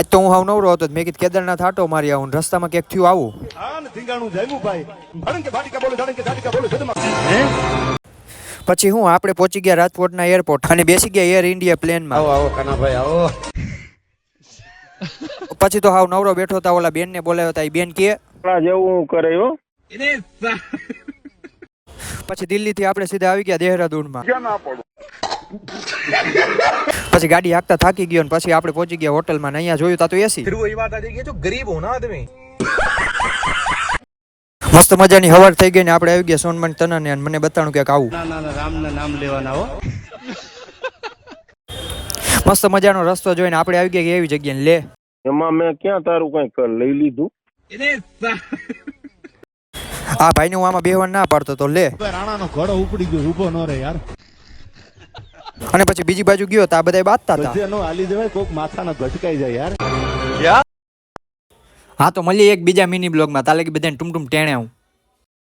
આજ તો હું હાવ નવરો હતો મેં કીધું કેદારનાથ આટો મારી આવું રસ્તામાં ક્યાંક થયું આવું પછી હું આપણે પહોંચી ગયા રાજકોટના એરપોર્ટ અને બેસી ગયા એર ઇન્ડિયા પ્લેનમાં. આવો કાનાભાઈ આવો. પછી તો હાવ નવરો બેઠો હતા ઓલા બેન ને બોલાવ્યો હતા. એ બેન કે જેવું કરે હો. પછી દિલ્હી થી આપણે સીધા આવી ગયા દેહરાદૂનમાં. પછી ગાડી હાંકતા થાકી ગયો ને પછી આપણે પહોંચી ગયા હોટલમાં. અહીંયા જોયું તા તો એસી. ગરીબ હો ના આદમી. મસ્ત મજાની હવાર થઈ ગઈ ને આપણે આવી ગયા સોનમન તનને અને મને બતાણું કે આવું. ના રામના નામ લેવાના હો. મસ્ત મજાનો રસ્તો જોઈને આપણે આવી ગયા એવી જગ્યાએ લે. એમાં મેં ક્યાં તારું કઈ લઈ લીધું. આ ભાઈને હું આમાં બેહવાન ના પાડતો તો લે. રાણાનો ઘોડો ઉપડી ગયો ઊભો ન રહે યાર. અને પછી બીજી બાજુ ગયો તો આ બધા બાતતા હતા. બધાનો હાલી જવાય કોક માથાનો ઘટકાઈ જાય યાર. હા તો મળીએ એક બીજા મિની બ્લોગમાં. તાલે કે બધાને ટુમટુમ ટેણે આવું.